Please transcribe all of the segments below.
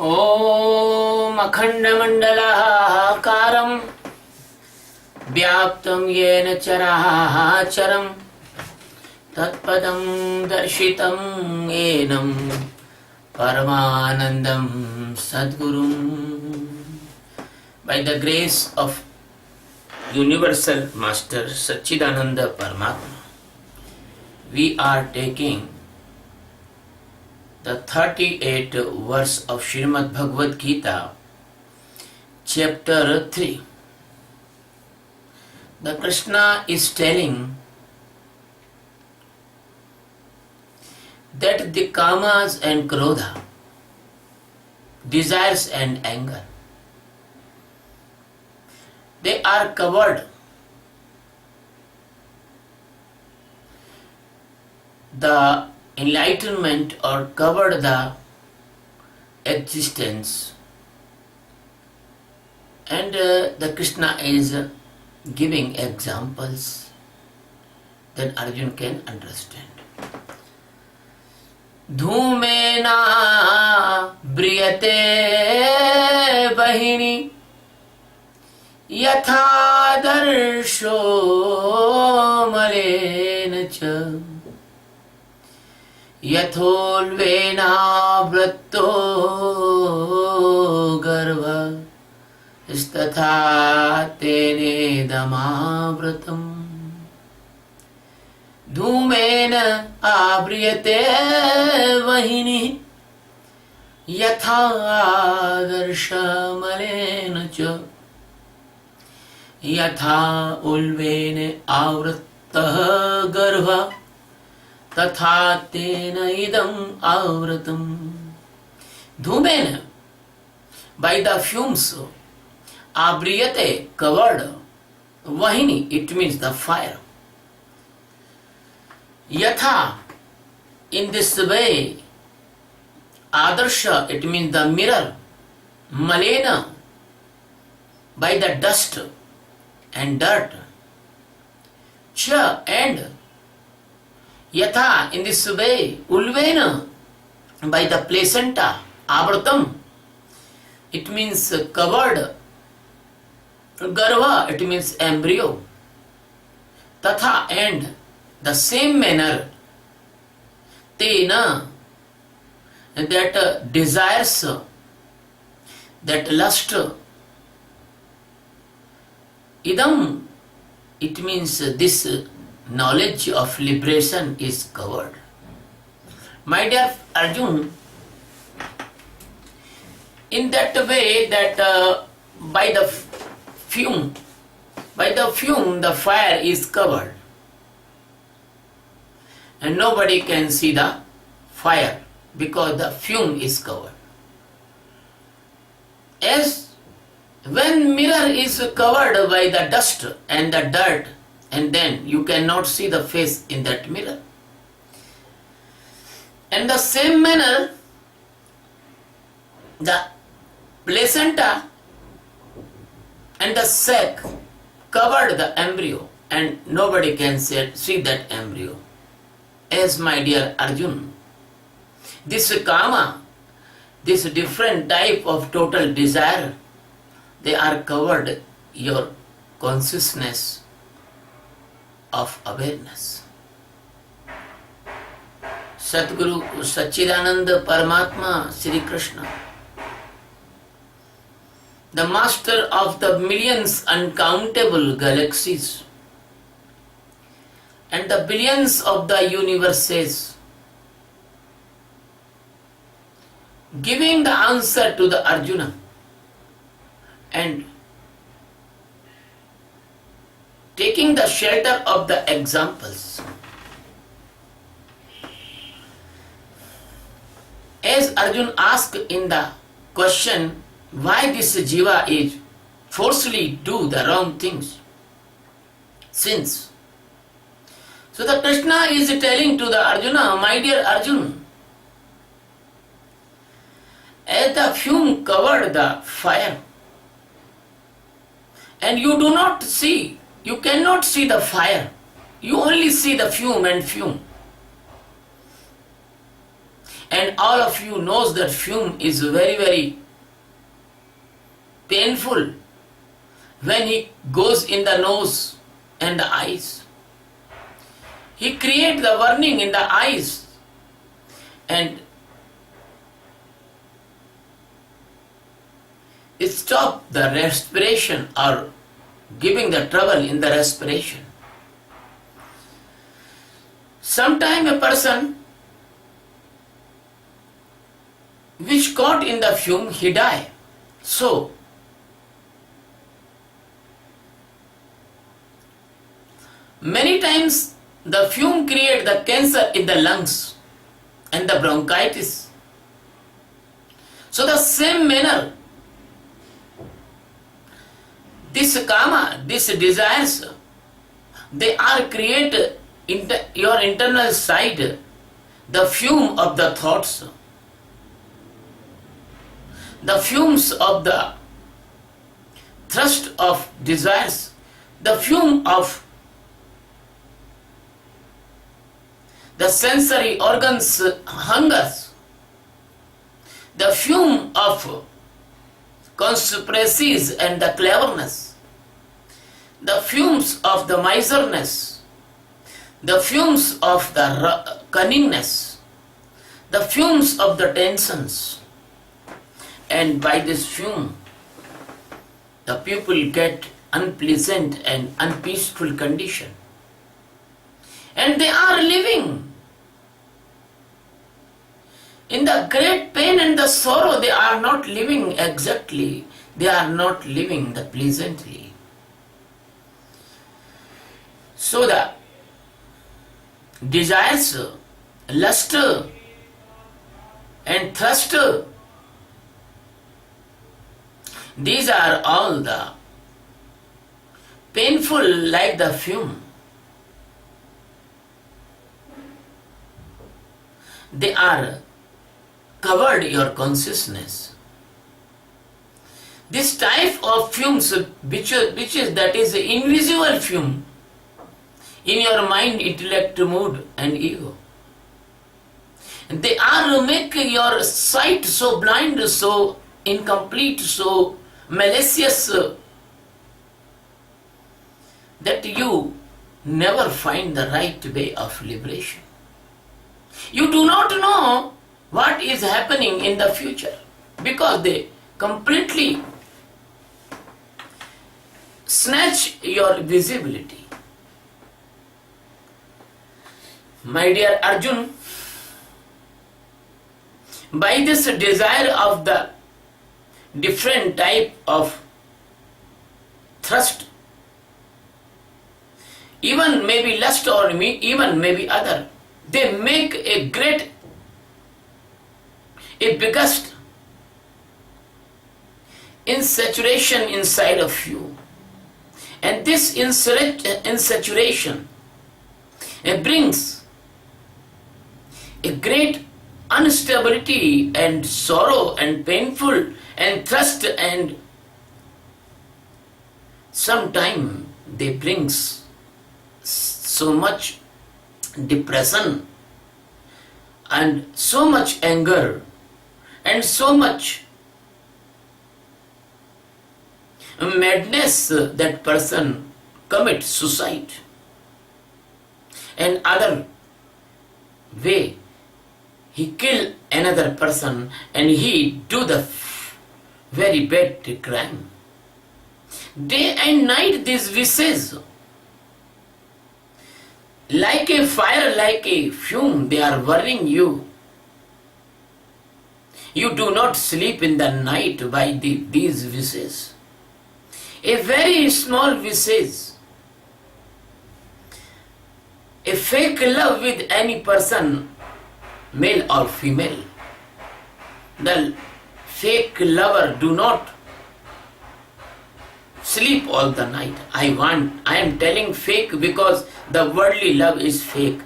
ॐ अखण्डमण्डलाकारं व्याप्तं येन चराचरं तत्पदं दर्शितं येनं परमानन्दं सद्गुरुं. By the grace of Universal Master Satchidananda Paramatma, we are taking the 38th verse of Srimad Bhagavad Geeta, chapter 3. The Krishna is telling that the kamas and krodha, desires and anger, they are covered. The enlightenment or covered the existence, and the Krishna is giving examples that Arjun can understand. Dhumena briyate bahini yatha darsho malena cha यथोल्वेनावृत्तो गर्भ स्तथा तेनेदमावृतम्. धूमेन आव्रियते वह्निः यथा आदर्शमलेन च यथा उल्वेन आवृत्तः गर्भः तथा तेन idam avratam. Dhumena, by the fumes, abriyate, covered, vahini, it means the fire. Yatha, in this way, adarsha, it means the mirror, malena, by the dust and dirt, cha, and yatha, in this way, ulvena, by the placenta, avartam, it means covered, garva, it means embryo, tatha, and the same manner, tena, that desires, that lust, idam, it means this knowledge of liberation is covered. My dear Arjun, in that way that by the fume, the fire is covered and nobody can see the fire because the fume is covered. As when mirror is covered by the dust and the dirt, and then you cannot see the face in that mirror. In the same manner, the placenta and the sac covered the embryo and nobody can see that embryo. As my dear Arjun, this kama, this different type of total desire, they are covered your consciousness of awareness. Sadguru Satchidananda Paramatma Sri Krishna, the master of the millions uncountable galaxies and the billions of the universes, giving the answer to the Arjuna and taking the shelter of the examples. As Arjun asked in the question, why this jiva is forcefully do the wrong things, sins. So the Krishna is telling to the Arjuna, my dear Arjun, as the fume covered the fire, and you do not see, you cannot see the fire, you only see the fume and fume. And all of you knows that fume is very, very painful when he goes in the nose and the eyes. He creates the burning in the eyes and it stops the respiration or giving the trouble in the respiration. Sometime a person which caught in the fume, he die. So, many times the fume create the cancer in the lungs and the bronchitis. So the same manner, this kama, these desires, they are create your internal side, the fume of the thoughts, the fumes of the thrust of desires, the fume of the sensory organs hungers, the fume of conspiracies and the cleverness, the fumes of the miserness, the fumes of the cunningness, the fumes of the tensions. And by this fume, the people get unpleasant and unpeaceful condition. And they are living in the great pain and the sorrow. They are not living exactly. They are not living the pleasantly. So the desires, lust and thirst, these are all the painful like the fume. They are covered your consciousness. This type of fumes, which is that is invisible fume in your mind, intellect, mood and ego. They are make your sight so blind, so incomplete, so malicious that you never find the right way of liberation. You do not know what is happening in the future because they completely snatch your visibility. My dear Arjun, by this desire of the different type of thrust, even maybe lust or even maybe other, they make a biggest insaturation inside of you. And this insaturation brings a great instability and sorrow and painful and thirst, and sometimes they brings so much depression and so much anger and so much madness that person commits suicide, and other way he kill another person and he do the very bad crime. Day and night these wishes, like a fire, like a fume, they are worrying you. You do not sleep in the night by these wishes. A very small wishes, a fake love with any person, male or female. The fake lover do not sleep all the night. I am telling fake because the worldly love is fake.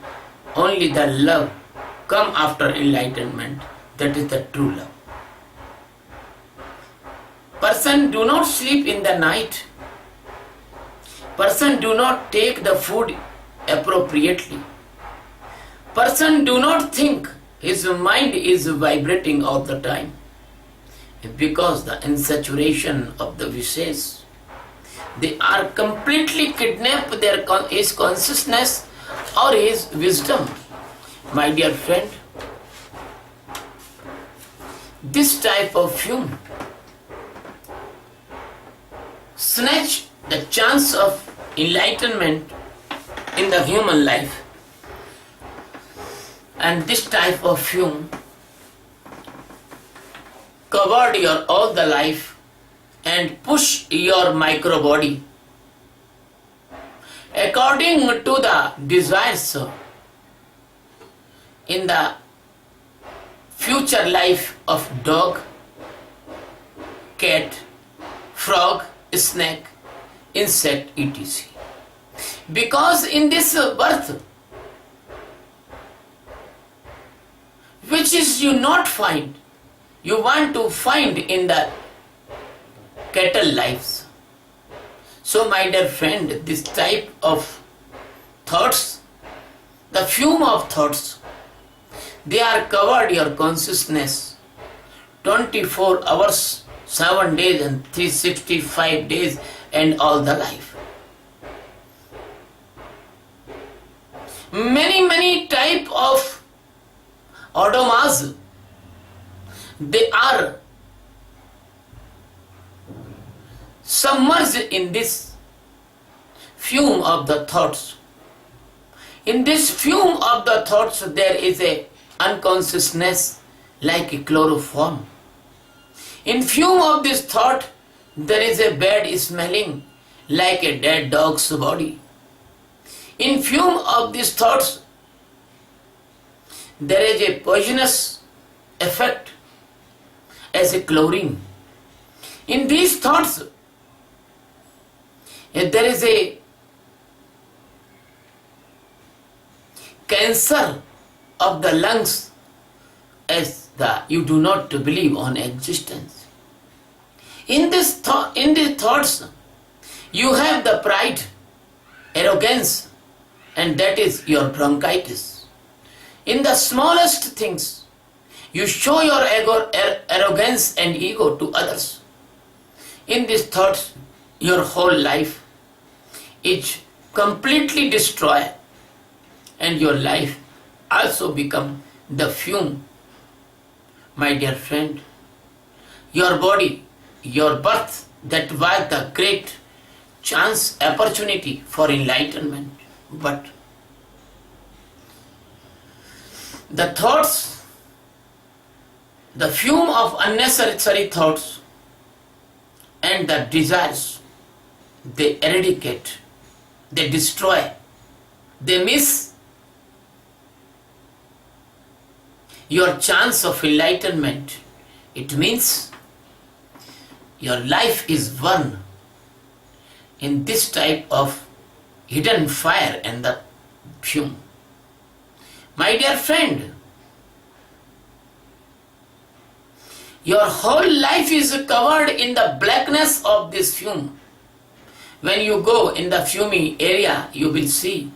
Only the love come after enlightenment. That is the true love. Person do not sleep in the night. Person do not take the food appropriately. Person do not think His mind is vibrating all the time because the insaturation of the wishes. They are completely kidnap his consciousness or his wisdom. My dear friend, this type of fume snatch the chance of enlightenment in the human life, and this type of fume covered your all the life and push your micro body according to the desires in the future life of dog, cat, frog, snake, insect, etc. Because in this birth, which is you not find, you want to find in the cattle lives. So my dear friend, this type of thoughts, the fume of thoughts, they are covered your consciousness 24 hours, 7 days and 365 days and all the life. Many type of odomas, they are submerged in this fume of the thoughts. In this fume of the thoughts, there is a unconsciousness like a chloroform. In fume of this thought, there is a bad smelling like a dead dog's body. In fume of these thoughts, there is a poisonous effect as a chlorine. In these thoughts, there is a cancer of the lungs as you do not believe on existence. In these thoughts, you have the pride, arrogance, and that is your bronchitis. In the smallest things, you show your arrogance and ego to others. In these thoughts, your whole life is completely destroyed, and your life also become the fume. My dear friend, your body, your birth, that was the great chance, opportunity for enlightenment. But the thoughts, the fume of unnecessary thoughts and the desires, they eradicate, they destroy, they miss your chance of enlightenment. It means your life is one in this type of hidden fire and the fume. My dear friend, your whole life is covered in the blackness of this fume. When you go in the fumey area, you will see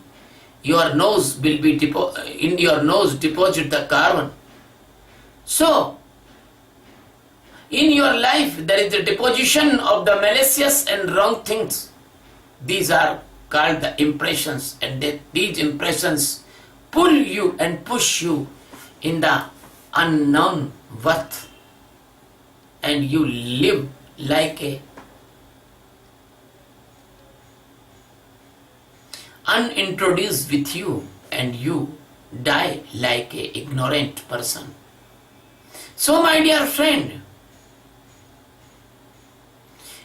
your nose will be in your nose deposit the carbon. So, in your life there is the deposition of the malicious and wrong things. These are called the impressions, and these impressions pull you and push you in the unknown worth, and you live like a unintroduced with you, and you die like a ignorant person. So my dear friend,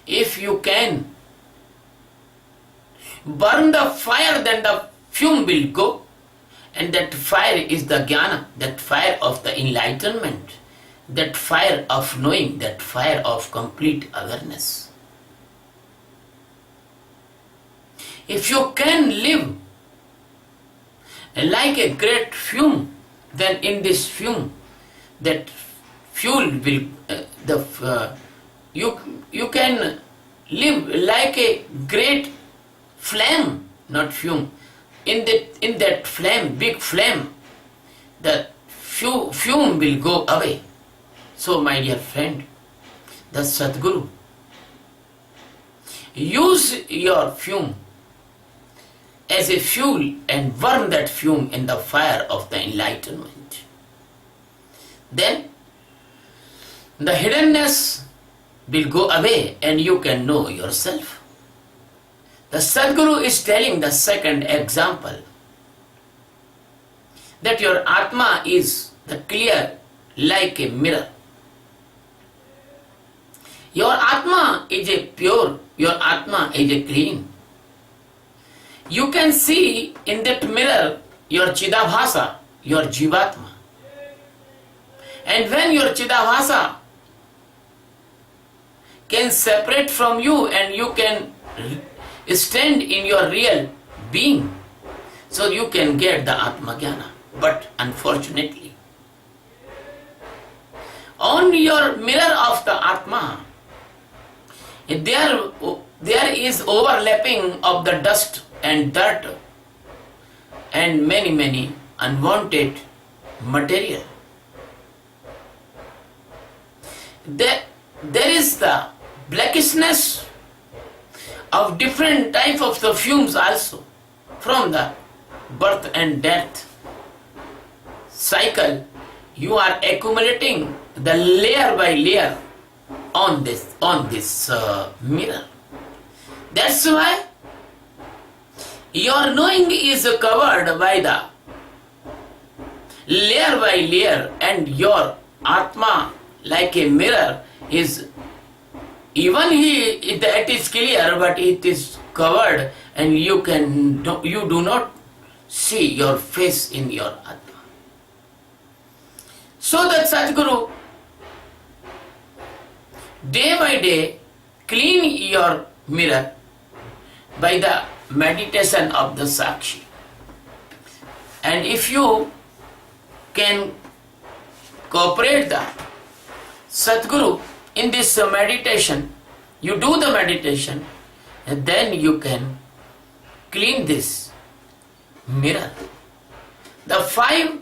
if you can burn the fire, then the fume will go, and that fire is the jnana, that fire of the enlightenment, that fire of knowing, that fire of complete awareness. If you can live like a great fume, then in this fume, that fuel will, you can live like a great flame, not fume. In that flame, big flame, the fume will go away. So my dear friend, the Sadguru, use your fume as a fuel and burn that fume in the fire of the enlightenment. Then the hiddenness will go away and you can know yourself. The Sadguru is telling the second example that your Atma is the clear like a mirror. Your Atma is a pure, your Atma is a clean. You can see in that mirror your Chidabhasa, your Jivatma. And when your Chidabhasa can separate from you and you can stand in your real being, so you can get the Atma Jnana. But unfortunately, on your mirror of the Atma, there is overlapping of the dust and dirt and many unwanted material. There is the blackishness of different type of the fumes also from the birth and death cycle. You are accumulating the layer by layer on this mirror. That's why your knowing is covered by the layer by layer, and your Atma like a mirror is even that is clear, but it is covered and you do not see your face in your Atma. So that Sadguru day by day clean your mirror by the meditation of the Sakshi. And if you can cooperate the Sadguru in this meditation, you do the meditation, and then you can clean this mirror. The 5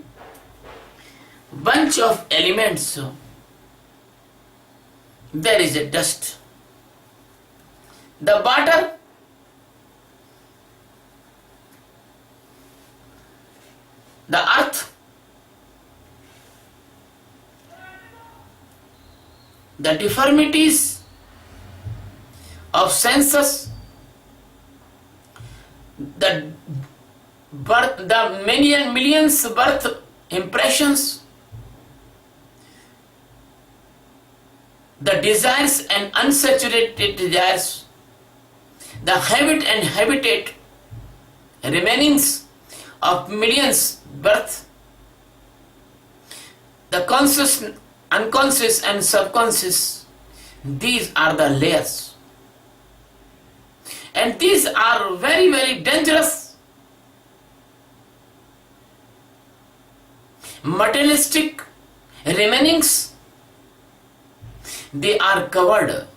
bunch of elements, there is a dust. The water, the earth, the deformities of senses, the millions birth impressions, the desires and unsaturated desires, the habit and habitat remainings of millions birth, the conscious, unconscious and subconscious. These are the layers, and these are very dangerous. Materialistic remainings, they are covered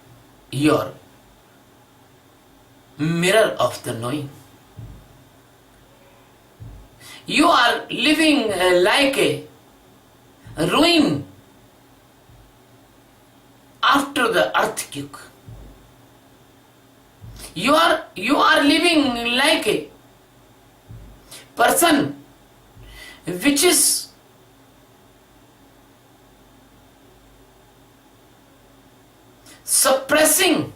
your mirror of the knowing. You are living like a ruin after the earthquake. You are living like a person which is suppressing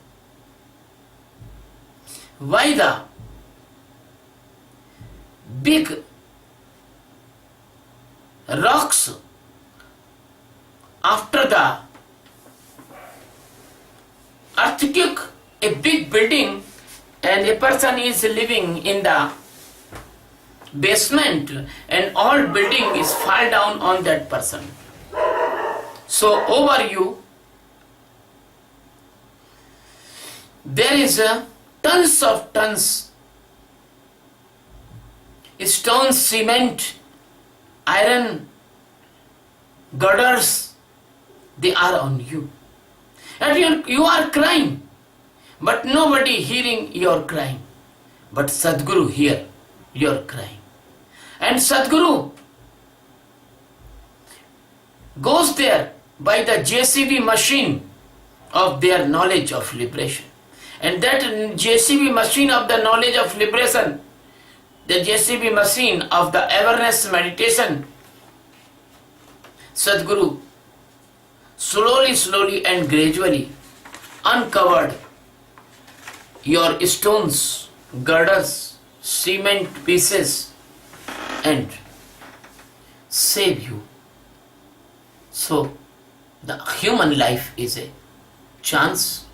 by the big rocks after the earthquake, a big building, and a person is living in the basement and all building is fall down on that person. So over you there is tons of tons stone, cement, iron, girders, they are on you. And you are crying, but nobody hearing your crying. But Sadguru hear your crying. And Sadguru goes there by the JCB machine of their knowledge of liberation. And that JCB machine of the knowledge of liberation, the JCB machine of the awareness meditation, Sadguru slowly and gradually uncovered your stones, girders, cement pieces and save you. So the human life is a chance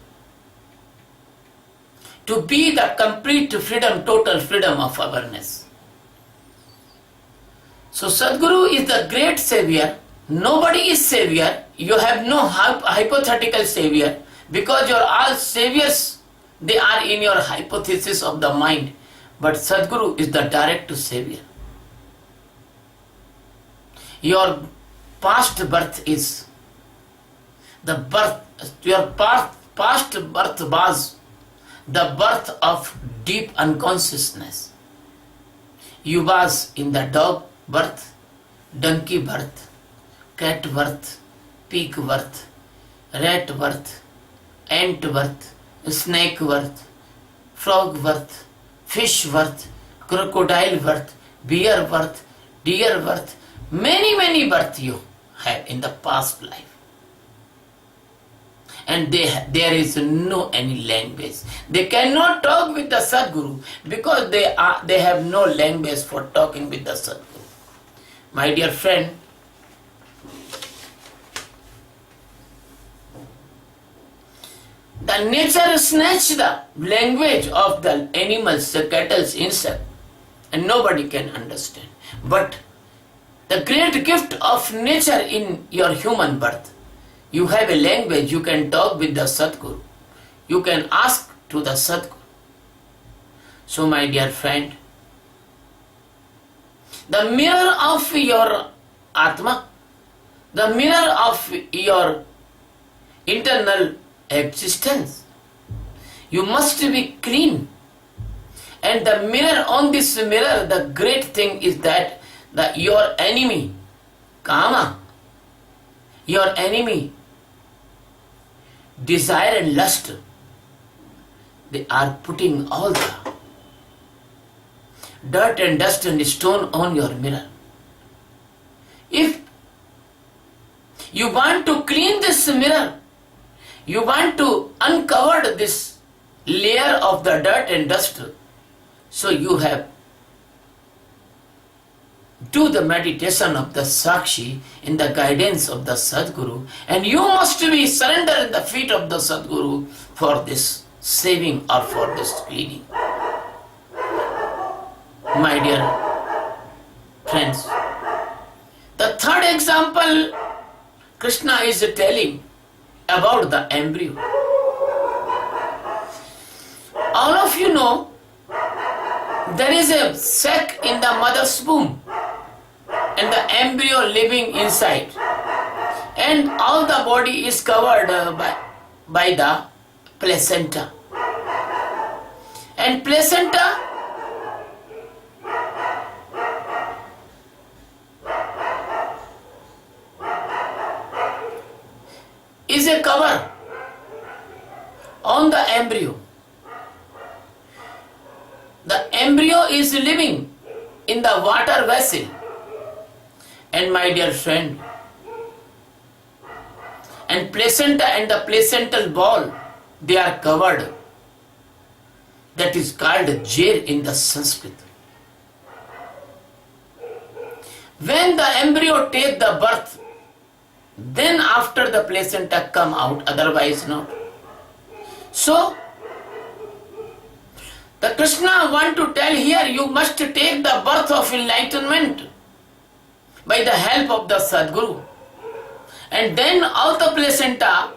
to be the complete freedom, total freedom of awareness. So Sadguru is the great savior. Nobody is savior. You have no hypothetical savior, because your all saviors, they are in your hypothesis of the mind. But Sadguru is the direct savior. Your past birth is the birth, your past birth was the birth of deep unconsciousness. You was in the dog birth, donkey birth, cat birth, pig birth, rat birth, ant birth, snake birth, frog birth, fish birth, crocodile birth, bear birth, deer birth, many birth you have in the past life. And there is no any language. They cannot talk with the Sadguru because they have no language for talking with the Sadguru. My dear friend, the nature snatched the language of the animals, the cattle, insect, and nobody can understand. But the great gift of nature in your human birth, you have a language, you can talk with the Sadguru. You can ask to the Sadguru. So my dear friend, the mirror of your Atma, the mirror of your internal existence, you must be clean. And the mirror, on this mirror, the great thing is that your enemy, Kama, your enemy, desire and lust, they are putting all the dirt and dust and stone on your mirror. If you want to clean this mirror, you want to uncover this layer of the dirt and dust, so you have do the meditation of the Sakshi in the guidance of the Sadguru, and you must be surrender in the feet of the Sadguru for this saving or for this cleaning. My dear friends, the third example Krishna is telling about the embryo. All of you know there is a sac in the mother's womb and the embryo living inside, and all the body is covered by the placenta. And placenta is a cover on the embryo. The embryo is living in the water vessel. And my dear friend, and placenta and the placental ball, they are covered. That is called jair in the Sanskrit. When the embryo take the birth, then after the placenta come out, otherwise not. So, the Krishna want to tell here, you must take the birth of enlightenment by the help of the Sadguru. And then all the placenta,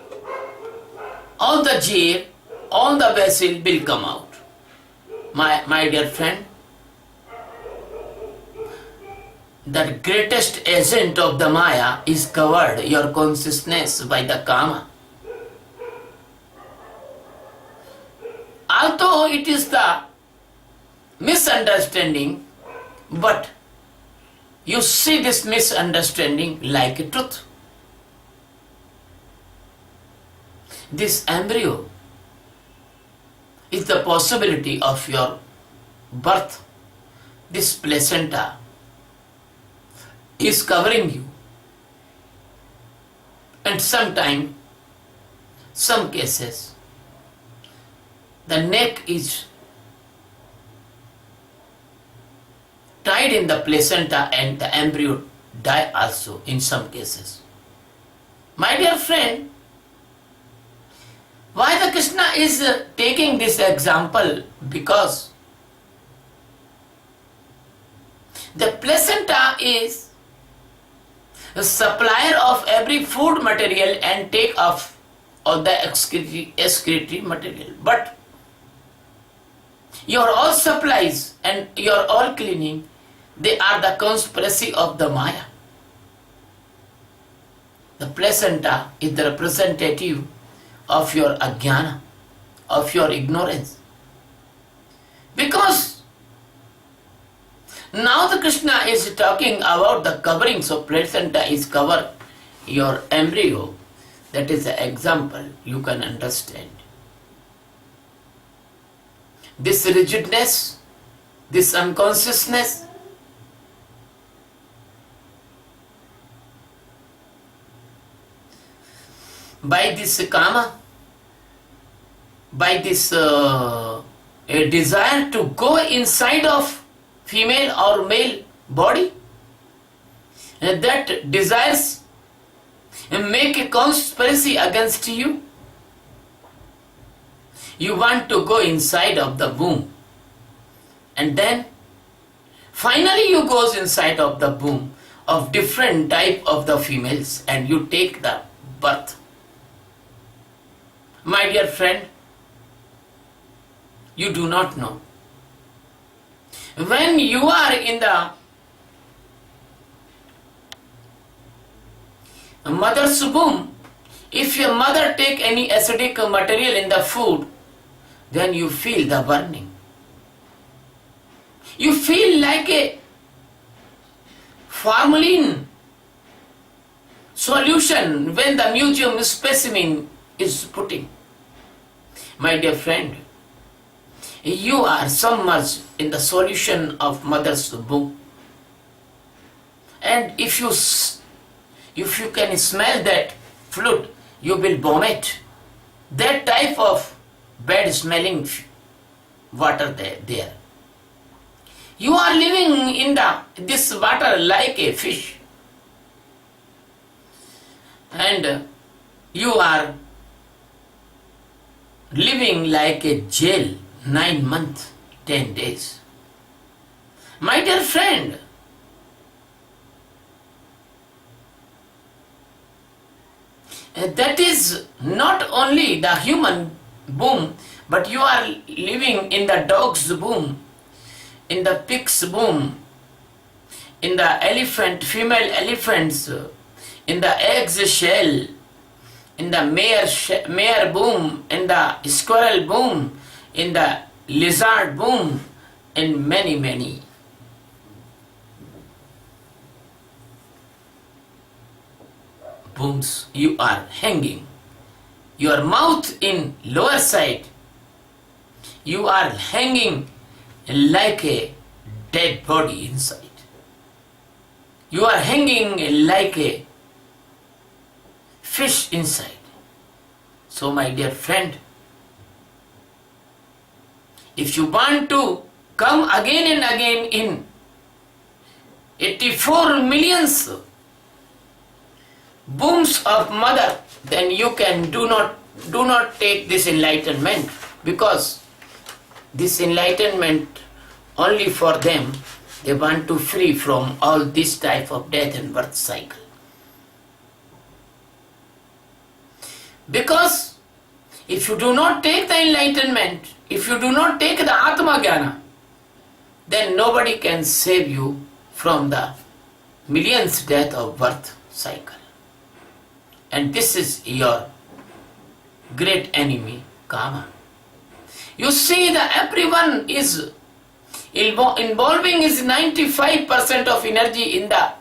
all the jair, all the vessel will come out. My dear friend, the greatest agent of the Maya is covered, your consciousness, by the Kama. Although it is the misunderstanding, but you see this misunderstanding like a truth. This embryo is the possibility of your birth. This placenta is covering you. And sometimes, some cases, the neck is tied in the placenta and the embryo die also in some cases. My dear friend, why the Krishna is taking this example? Because the placenta is a supplier of every food material and take off of the excretory material. But your all supplies and your all cleaning, they are the conspiracy of the Maya. The placenta is the representative of your ajnana, of your ignorance. Because now the Krishna is talking about the covering, so placenta is cover your embryo. That is the example you can understand. This rigidness, this unconsciousness, by this kama, by this a desire to go inside of female or male body, and that desires make a conspiracy against you. You want to go inside of the womb, and then finally you goes inside of the womb of different type of the females and you take the birth. My dear friend, you do not know. When you are in the mother's womb, if your mother take any acidic material in the food, then you feel the burning. You feel like a formalin solution when the museum specimen is putting. My dear friend, you are submerged in the solution of mother's womb. And if you can smell that fluid, you will vomit. That type of bad smelling water there. You are living in this water like a fish. And you are living like a jail 9 months, 10 days. My dear friend, that is not only the human womb, but you are living in the dog's womb, in the pig's womb, in the elephant, female elephants, in the egg's shell, in the mare womb, in the squirrel womb, in the lizard womb, and many wombs you are hanging. Your mouth in lower side, you are hanging like a dead body inside. You are hanging like a fish inside. So my dear friend, if you want to come again and again in 84 millions wombs of mother, then you can do not take this enlightenment, because this enlightenment only for them, they want to free from all this type of death and birth cycle. Because if you do not take the enlightenment, if you do not take the Atma Jnana, then nobody can save you from the millions death of birth cycle. And this is your great enemy, Kama. You see that everyone is involving is 95% of energy in the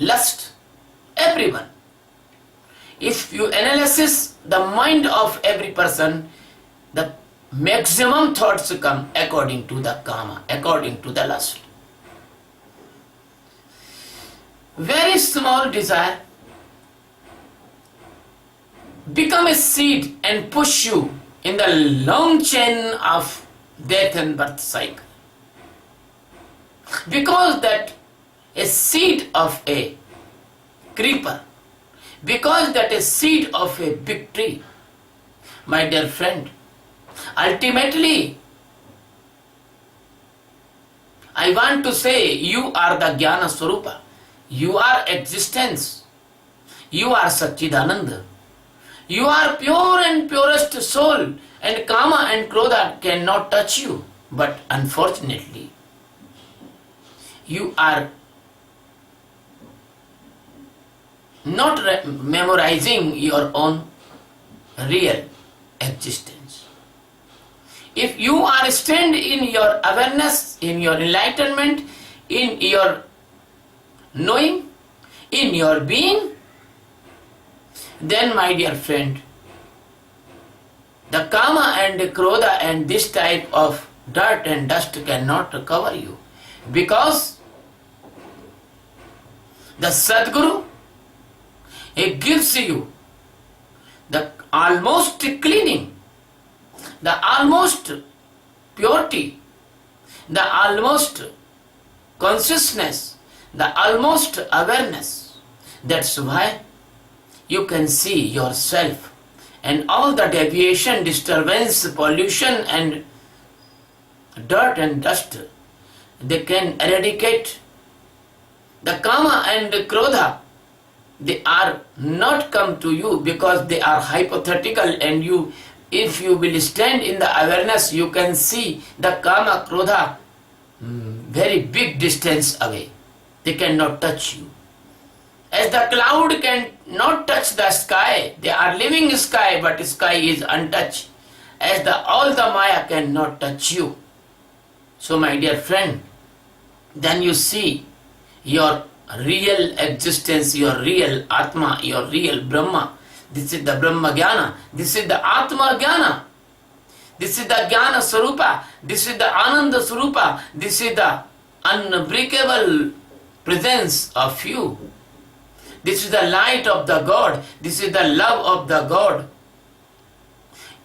lust. Everyone. If you analysis the mind of every person, the maximum thoughts come according to the kama, according to the lust. Very small desire become a seed and push you in the long chain of death and birth cycle. Because that a seed of a creeper, because that a seed of a big tree, my dear friend, ultimately I want to say you are the Jnana Swarupa, you are existence, you are Satchidananda, you are pure and purest soul, and Kama and Krodha cannot touch you. But unfortunately, you are not memorizing your own real existence. If you are stand in your awareness, in your enlightenment, in your knowing, in your being, then my dear friend, the Kama and the Krodha and this type of dirt and dust cannot cover you, because the Sadguru, he gives you the almost cleaning, the almost purity, the almost consciousness, the almost awareness. That's why you can see yourself and all the deviation, disturbance, pollution and dirt and dust, they can eradicate. The Kama and the Krodha, they are not come to you because they are hypothetical, and you, if you will stand in the awareness, you can see the Kama, Krodha very big distance away. They cannot touch you. As the cloud can not touch the sky, they are living sky, but sky is untouched. As all the Maya cannot touch you. So my dear friend, then you see your real existence, your real Atma, your real Brahma. This is the Brahma Jnana. This is the Atma Jnana. This is the Jnana Swarupa. This is the Ananda Swarupa. This is the unbreakable presence of you. This is the light of the God. This is the love of the God.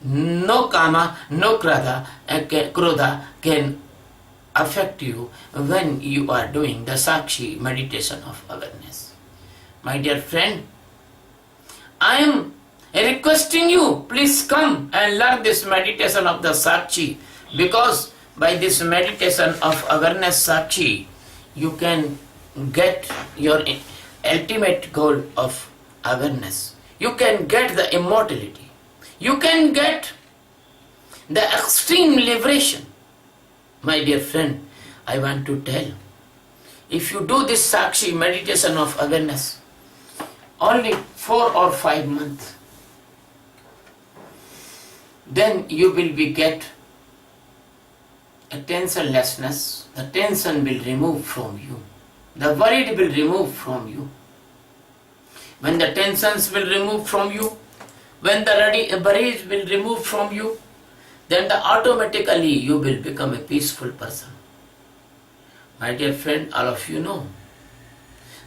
No Kama, no Krodha can affect you when you are doing the Sakshi meditation of awareness. My dear friend, I am requesting you, please come and learn this meditation of the Sakshi, because by this meditation of awareness Sakshi, you can get your ultimate goal of awareness. You can get the immortality. You can get the extreme liberation. My dear friend, I want to tell, if you do this Sakshi meditation of awareness, only 4 or 5 months, then you will be get a tensionlessness. The tension will remove from you. The worry will remove from you. When the tensions will remove from you, when the worries will remove from you, then automatically you will become a peaceful person. My dear friend, all of you know,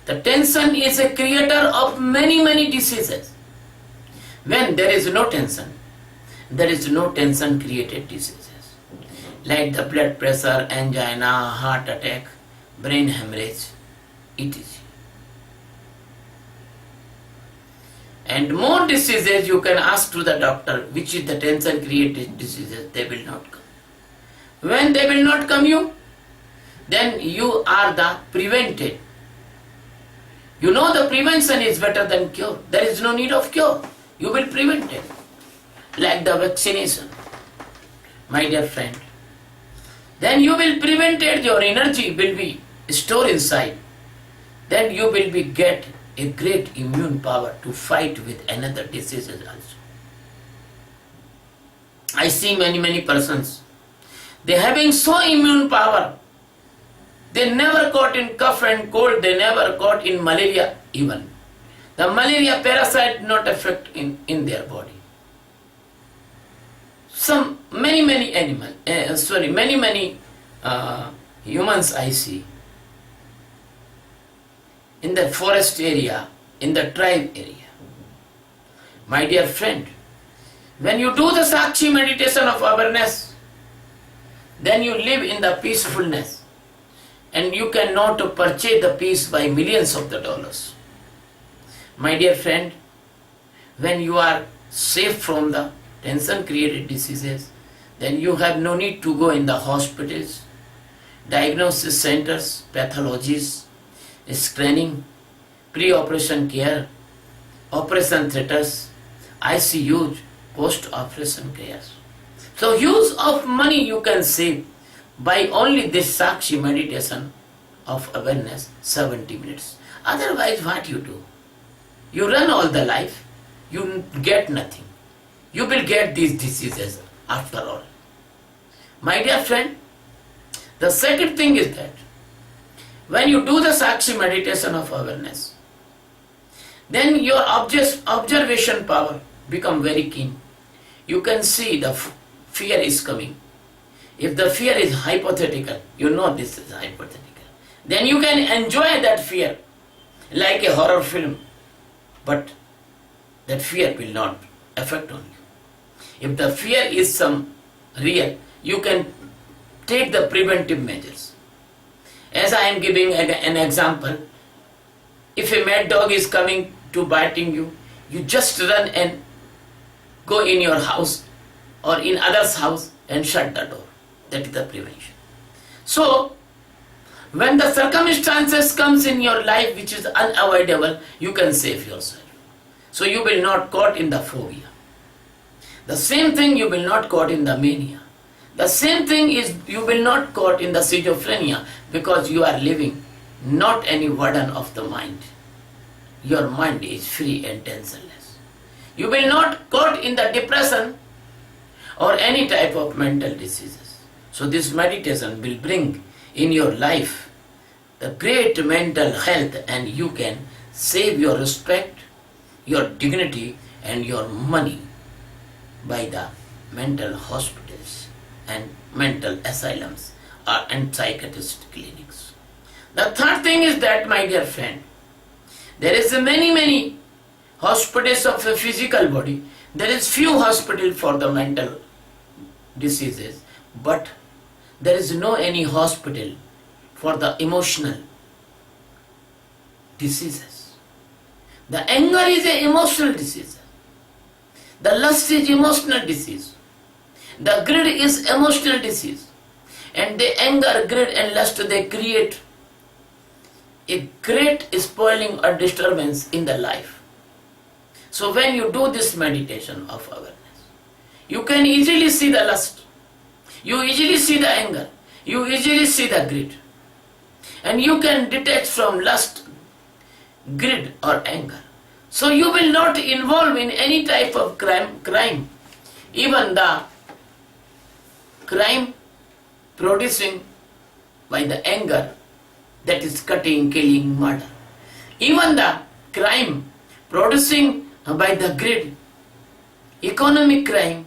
the tension is a creator of many, many diseases. When there is no tension, there is no tension created diseases. Like the blood pressure, angina, heart attack, brain hemorrhage, etc. And more diseases you can ask to the doctor, which is the tension created diseases, they will not come. When they will not come you, then you are the prevented. You know the prevention is better than cure. There is no need of cure. You will prevent it. Like the vaccination, my dear friend. Then you will prevent it, your energy will be stored inside. Then you will be get a great immune power to fight with another diseases also. I see many persons, they having so immune power, they never caught in cough and cold, they never caught in malaria even. The malaria parasite not affect in their body. some many humans I see in the forest area, in the tribe area. My dear friend, when you do the Sakshi meditation of awareness, then you live in the peacefulness, and you cannot purchase the peace by millions of the dollars. My dear friend, when you are safe from the tension-created diseases, then you have no need to go in the hospitals, diagnosis centers, pathologies, screening, pre-operation care, operation theaters, ICU, post-operation care. So huge of money you can save by only this Sakshi meditation of awareness, 70 minutes. Otherwise, what you do? You run all the life, you get nothing. You will get these diseases after all. My dear friend, the second thing is that when you do the Sakshi meditation of awareness, then your observation power become very keen. You can see the fear is coming. If the fear is hypothetical, you know this is hypothetical. Then you can enjoy that fear like a horror film. But that fear will not affect on you. If the fear is some real, you can take the preventive measures. As I am giving an example, if a mad dog is coming to biting you, you just run and go in your house or in others' house and shut the door. That is the prevention. So, when the circumstances comes in your life which is unavoidable, you can save yourself. So you will not caught in the phobia. The same thing you will not caught in the mania. The same thing is you will not caught in the schizophrenia, because you are living not any burden of the mind. Your mind is free and tensionless. You will not caught in the depression or any type of mental diseases. So this meditation will bring in your life the great mental health, and you can save your respect, your dignity and your money by the mental hospitals and mental asylums and psychiatrist clinics. The third thing is that, my dear friend, there is many hospitals of the physical body. There is few hospitals for the mental diseases, but there is no any hospital for the emotional diseases. The anger is an emotional disease. The lust is emotional disease. The greed is emotional disease. And the anger, greed and lust, they create a great spoiling or disturbance in the life. So when you do this meditation of awareness, you can easily see the lust. You easily see the anger. You easily see the greed. And you can detach from lust, greed or anger. So you will not involve in any type of crime. Even the crime producing by the anger, that is cutting, killing, murder. Even the crime producing by the greed, economic crime,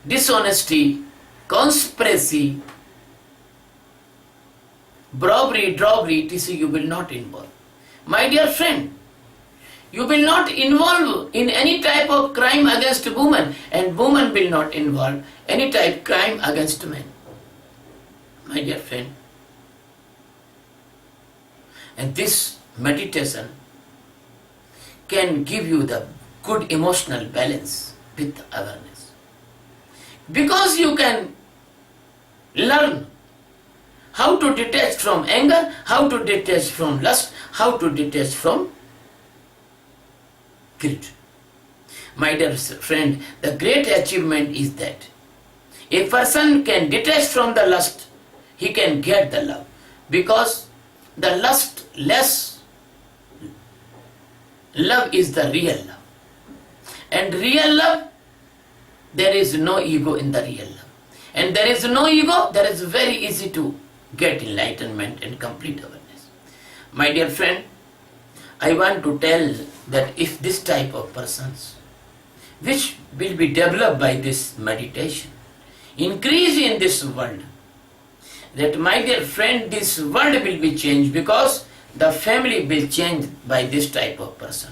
dishonesty, conspiracy, robbery, etc., you will not involve. My dear friend, you will not involve in any type of crime against woman, and woman will not involve any type of crime against men. My dear friend, and this meditation can give you the good emotional balance with awareness. Because you can learn how to detach from anger, how to detach from lust, how to detach from greed. My dear friend, the great achievement is that a person can detach from the lust, he can get the love. Because the lust less, love is the real love. And real love, there is no ego in the real love. And there is no ego, there is very easy to get enlightenment and complete awareness. My dear friend, I want to tell that if this type of persons, which will be developed by this meditation. Increase in this world. That, my dear friend, this world will be changed because the family will change by this type of person.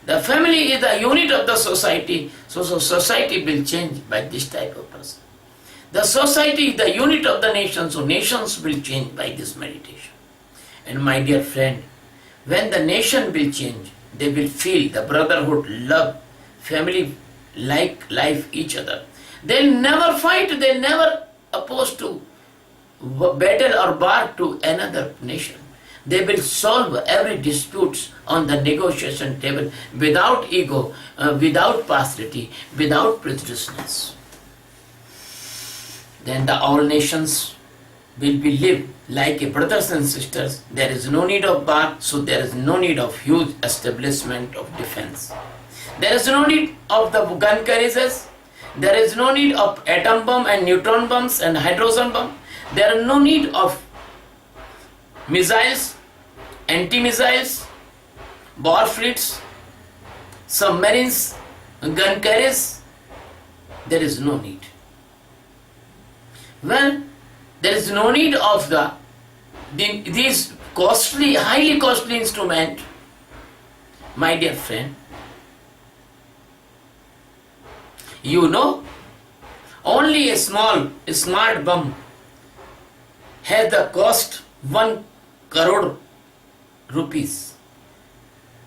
The family is the unit of the society, so society will change by this type of person. The society is the unit of the nation, so nations will change by this meditation. And my dear friend, when the nation will change, they will feel the brotherhood, love, family like life each other. They'll never fight, they'll never oppose to battle or bar to another nation. They will solve every dispute on the negotiation table without ego, without partiality, without prejudiceness. Then the all nations will be live like a brothers and sisters. There is no need of bar, so there is no need of huge establishment of defense. There is no need of the gun carriages. There is no need of atom bomb and neutron bombs and hydrogen bomb. There is no need of missiles, anti-missiles, war fleets, submarines, gun carriers. There is no need. Well, there is no need of these costly, highly costly instruments. My dear friend, you know, only a smart bomb has the cost 1 crore rupees.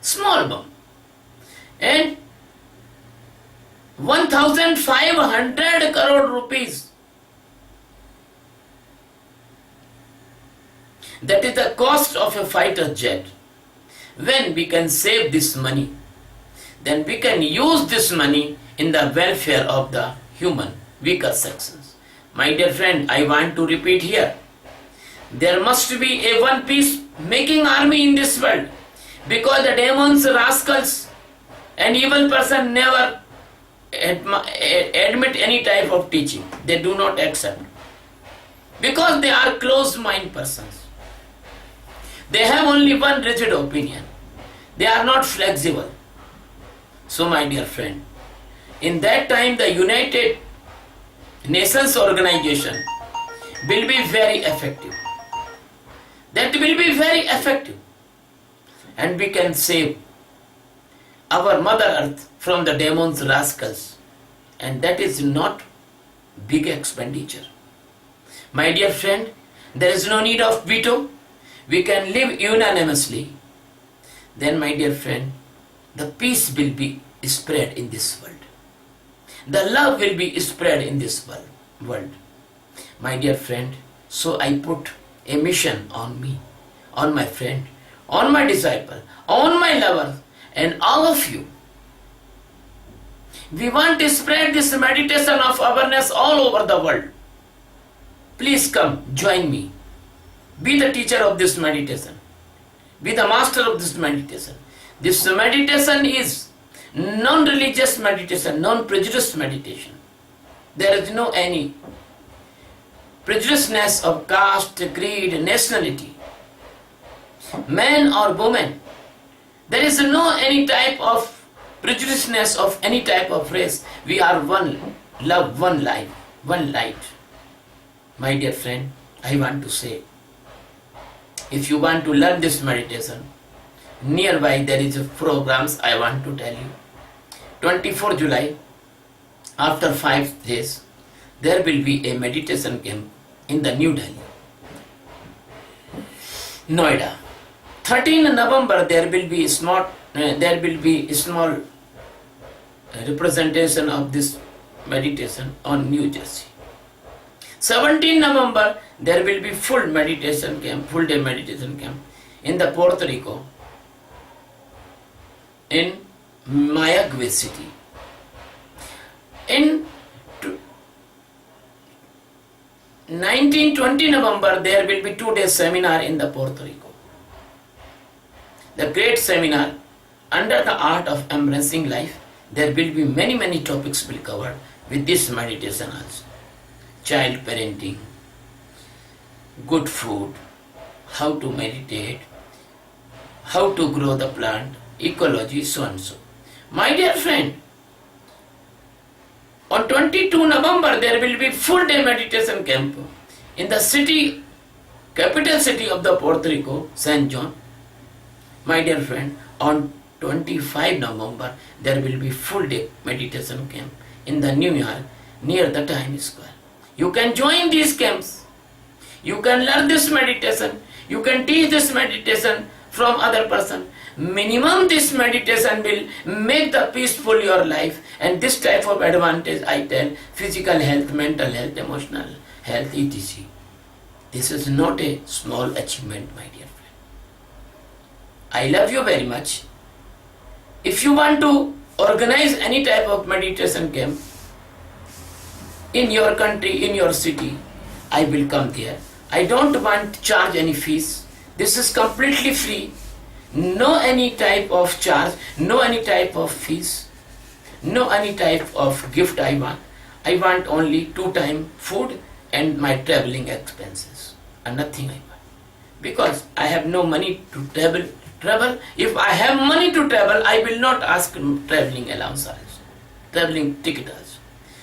Small bomb. And 1,500 crore rupees. That is the cost of a fighter jet. When we can save this money, then we can use this money in the welfare of the human weaker sections. My dear friend, I want to repeat here. There must be a one peace making army in this world, because the demons, rascals and evil person never admit any type of teaching. They do not accept, because they are closed mind persons. They have only one rigid opinion. They are not flexible. So my dear friend, in that time the United Nations Organization will be very effective. That will be very effective. And we can save our Mother Earth from the demons, rascals. And that is not big expenditure. My dear friend, there is no need of veto. We can live unanimously. Then, my dear friend, the peace will be spread in this world. The love will be spread in this world. My dear friend, so I put a mission on me, on my friend, on my disciple, on my lover, and all of you. We want to spread this meditation of awareness all over the world. Please come, join me. Be the teacher of this meditation. Be the master of this meditation. This meditation is non-religious meditation, non-prejudiced meditation. There is no any prejudiceness of caste, creed, nationality, man or woman. There is no any type of prejudiceness of any type of race. We are one love, one life, one light. My dear friend, I want to say, if you want to learn this meditation, nearby there is a programs I want to tell you. 24 July, after 5 days, there will be a meditation camp in the New Delhi, Noida. 13 November there will be small representation of this meditation on New Jersey. 17 November there will be full meditation camp, full day meditation camp in the Puerto Rico, in Mayagüez city. In 19-20 November there will be 2 day seminar in the Puerto Rico. The great seminar under the art of embracing life. There will be many topics will cover with this meditation also. Child parenting, good food, how to meditate, how to grow the plant, ecology, so and so. My dear friend, On 22 November, there will be full day meditation camp in the city, capital city of the Puerto Rico, San John. My dear friend, on 25 November, there will be full day meditation camp in the New York near the Times Square. You can join these camps. You can learn this meditation. You can teach this meditation from other person. Minimum this meditation will make the peaceful your life, and this type of advantage I tell: physical health, mental health, emotional health, etc. This is not a small achievement, my dear friend. I love you very much. If you want to organize any type of meditation camp in your country, in your city, I will come there. I don't want to charge any fees. This is completely free. No any type of charge, no any type of fees, no any type of gift I want. I want only 2 time food and my traveling expenses, and nothing I want. Because I have no money to travel. If I have money to travel, I will not ask traveling allowance also, traveling ticket also.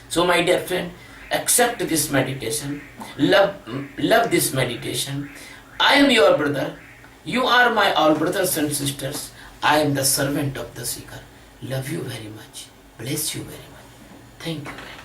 So my dear friend, accept this meditation. Love this meditation. I am your brother. You are my all brothers and sisters. I am the servant of the seeker. Love you very much. Bless you very much. Thank you very much.